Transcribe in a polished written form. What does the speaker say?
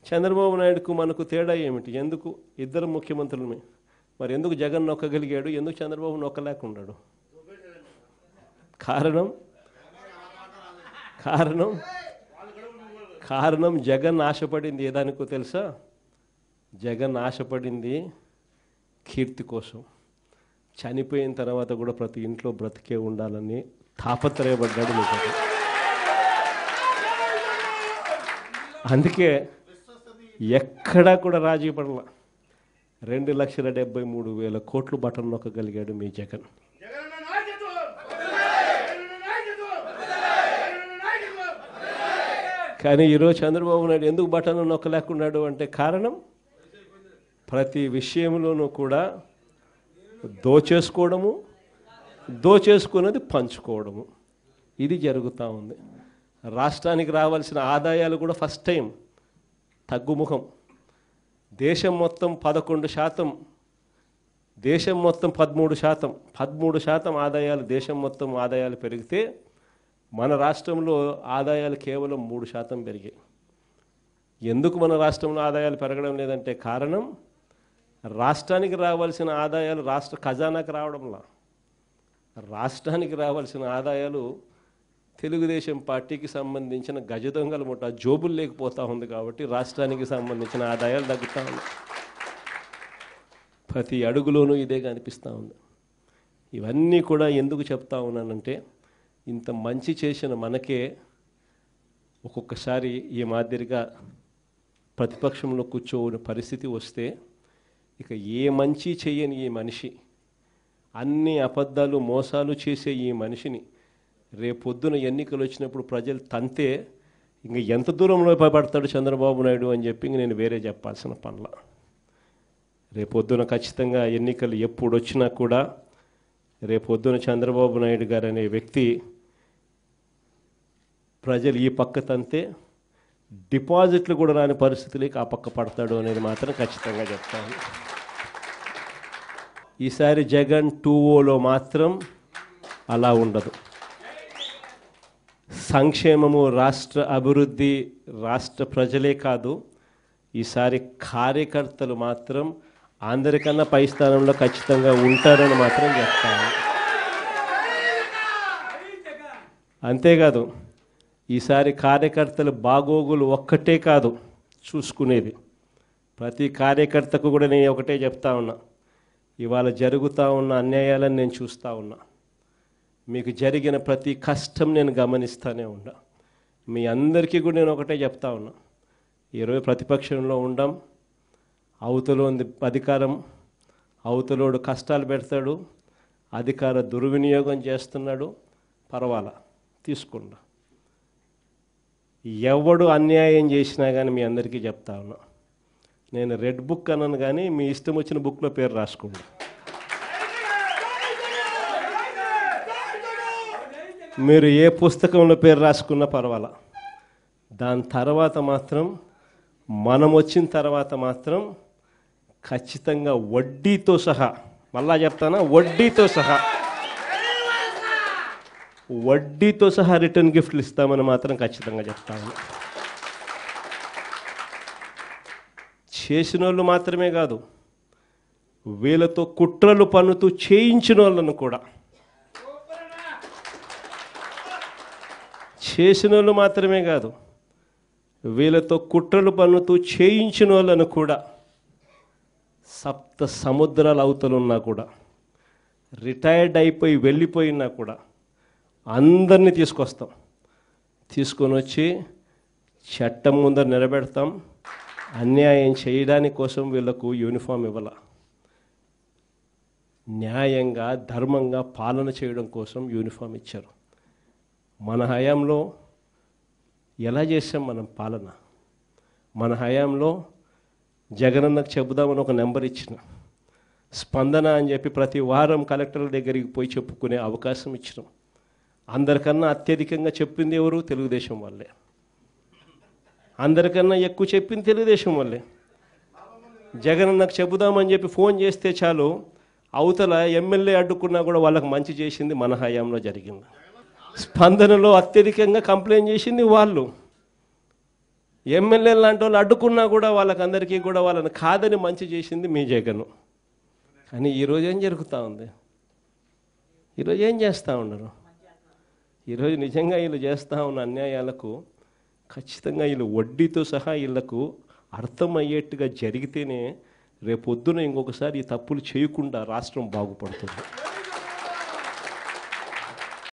చంద్రబాబు నాయుడుకు మనకు తేడా ఏమిటి? ఎందుకు ఇద్దరు ముఖ్యమంత్రులమే? మరి ఎందుకు జగన్ నొక్కగలిగాడు, ఎందుకు చంద్రబాబు నొక్కలేకున్నాడు? కారణం కారణం కారణం జగన్ ఆశపడింది ఏదానికో తెలుసా? జగన్ ఆశపడింది కీర్తి కోసం. చనిపోయిన తర్వాత కూడా ప్రతి ఇంట్లో బ్రతికే ఉండాలని తాపత్రయపడ్డాడు మీకు. అందుకే ఎక్కడా కూడా రాజీ పడల. 2,73,000 కోట్లు బటన్ నొక్కగలిగాడు మీ జగన్. కానీ ఈరోజు చంద్రబాబు నాయుడు ఎందుకు బటన్ నొక్కలేకున్నాడు అంటే కారణం ప్రతి విషయంలోనూ కూడా దోచేసుకున్నది పంచుకోవడము, ఇది జరుగుతూ ఉంది. రాష్ట్రానికి రావాల్సిన ఆదాయాలు కూడా ఫస్ట్ టైం తగ్గుముఖం. దేశం మొత్తం 11%, దేశం మొత్తం 13% ఆదాయాలు, దేశం మొత్తం ఆదాయాలు పెరిగితే మన రాష్ట్రంలో ఆదాయాలు కేవలం 3% పెరిగాయి. ఎందుకు మన రాష్ట్రంలో ఆదాయాలు పెరగడం లేదంటే కారణం రాష్ట్రానికి రావాల్సిన ఆదాయాలు రాష్ట్ర ఖజానాకు రావడంలా. రాష్ట్రానికి రావాల్సిన ఆదాయాలు తెలుగుదేశం పార్టీకి సంబంధించిన గజ దొంగల ముఠా జోబులు లేకపోతూ ఉంది కాబట్టి రాష్ట్రానికి సంబంధించిన ఆదాయాలు తగ్గుతూ ఉన్నాయి. ప్రతి అడుగులోనూ ఇదే కనిపిస్తూ ఉంది. ఇవన్నీ కూడా ఎందుకు చెప్తా ఉన్నానంటే ఇంత మంచి చేసిన మనకే ఒక్కొక్కసారి ఈ మాదిరిగా ప్రతిపక్షంలో కూర్చోని పరిస్థితి వస్తే ఇక ఏ మంచి చేయని ఈ మనిషి, అన్ని అబద్ధాలు మోసాలు చేసే ఈ మనిషిని రేపొద్దున ఎన్నికలు వచ్చినప్పుడు ప్రజలు తంతే ఇంక ఎంత దూరంలో పడతాడు చంద్రబాబు నాయుడు అని చెప్పి ఇంక నేను వేరే చెప్పాల్సిన పనుల. రేపొద్దున ఖచ్చితంగా ఎన్నికలు ఎప్పుడు వచ్చినా కూడా రేపొద్దున చంద్రబాబు నాయుడు గారు అనే వ్యక్తి ప్రజలు ఈ పక్క తంతే డిపాజిట్లు కూడా రాని పరిస్థితులకి ఆ పక్క పడతాడు అనేది మాత్రం ఖచ్చితంగా చెప్తాను. ఈసారి జగన్ 2.0లో మాత్రం అలా ఉండదు. సంక్షేమము, రాష్ట్ర అభివృద్ధి, రాష్ట్ర ప్రజలే కాదు, ఈసారి కార్యకర్తలు మాత్రం అందరికన్నా పై స్థానంలో ఖచ్చితంగా ఉంటారని మాత్రం చెప్తాను. అంతేకాదు ఈసారి కార్యకర్తల బాగోగులు ఒక్కటే కాదు చూసుకునేది, ప్రతి కార్యకర్తకు కూడా నేను ఒకటే చెప్తా ఉన్నా, ఇవాళ జరుగుతూ ఉన్న అన్యాయాలను నేను చూస్తూ ఉన్నా, మీకు జరిగిన ప్రతి కష్టం నేను గమనిస్తూనే ఉన్నా. మీ అందరికీ కూడా నేను ఒకటే చెప్తా ఉన్నా, ఈరోజు ప్రతిపక్షంలో ఉండం, అవతలో అధికారం, అవతలోడు కష్టాలు పెడతాడు, అధికార దుర్వినియోగం చేస్తున్నాడు, పర్వాలా తీసుకుండా. ఎవడు అన్యాయం చేసినా కానీ మీ అందరికీ చెప్తా ఉన్నా, నేను రెడ్ బుక్ అన్నాను కానీ మీ ఇష్టం వచ్చిన బుక్లో పేరు రాసుకోండి. మీరు ఏ పుస్తకంలో పేరు రాసుకున్నా పర్వాలా. దాని తర్వాత మాత్రం మనం వచ్చిన తర్వాత మాత్రం ఖచ్చితంగా వడ్డీతో సహా, మళ్ళా చెప్తానా, వడ్డీతో సహా రిటర్న్ గిఫ్ట్లు ఇస్తామని మాత్రం ఖచ్చితంగా చెప్తాను. చేసిన వాళ్ళు మాత్రమే కాదు, వీళ్ళతో కుట్రలు పన్నుతూ చేయించిన వాళ్ళను కూడా, చేసిన వాళ్ళు మాత్రమే కాదు, వీళ్ళతో కుట్రలు పన్నుతూ చేయించిన వాళ్ళను కూడా, 7 సముద్రాల అవతలున్నా కూడా, రిటైర్డ్ అయిపోయి వెళ్ళిపోయినా కూడా అందరినీ తీసుకొని వచ్చి చట్టం ముందర నిలబెడతాం. అన్యాయం చేయడానికి కోసం వీళ్ళకు యూనిఫామ్ ఇవ్వాల, న్యాయంగా ధర్మంగా పాలన చేయడం కోసం యూనిఫామ్ ఇచ్చారు. మన హయాంలో ఎలా చేసాం మనం పాలన? మన హయాంలో జగనన్నకు చెబుదామని ఒక నెంబర్ ఇచ్చిన, స్పందన అని చెప్పి ప్రతి వారం కలెక్టర్ల దగ్గరికి పోయి చెప్పుకునే అవకాశం ఇచ్చినాం. అందరికన్నా అత్యధికంగా చెప్పింది ఎవరు? తెలుగుదేశం వాళ్ళే. అందరికన్నా ఎక్కువ చెప్పింది తెలుగుదేశం వాళ్ళే. జగనన్నకు చెబుదామని చెప్పి ఫోన్ చేస్తే చాలు, అవతల ఎమ్మెల్యే అడ్డుకున్నా కూడా వాళ్ళకు మంచి చేసింది మన హయాంలో జరిగింది. స్పందనలో అత్యధికంగా కంప్లైంట్ చేసింది వాళ్ళు. ఎమ్మెల్యేలు లాంటి వాళ్ళు అడ్డుకున్నా కూడా వాళ్ళకందరికీ కూడా వాళ్ళని కాదని మంచి చేసింది మీ జగన్. కానీ ఈరోజు ఏం జరుగుతూ ఉంది? ఈరోజు ఏం చేస్తూ ఉన్నారు? ఈరోజు నిజంగా వీళ్ళు చేస్తూ ఉన్న అన్యాయాలకు ఖచ్చితంగా వీళ్ళు వడ్డీతో సహా వీళ్ళకు అర్థమయ్యేట్టుగా జరిగితేనే రేపొద్దున ఇంకొకసారి ఈ తప్పులు చేయకుండా రాష్ట్రం బాగుపడుతుంది.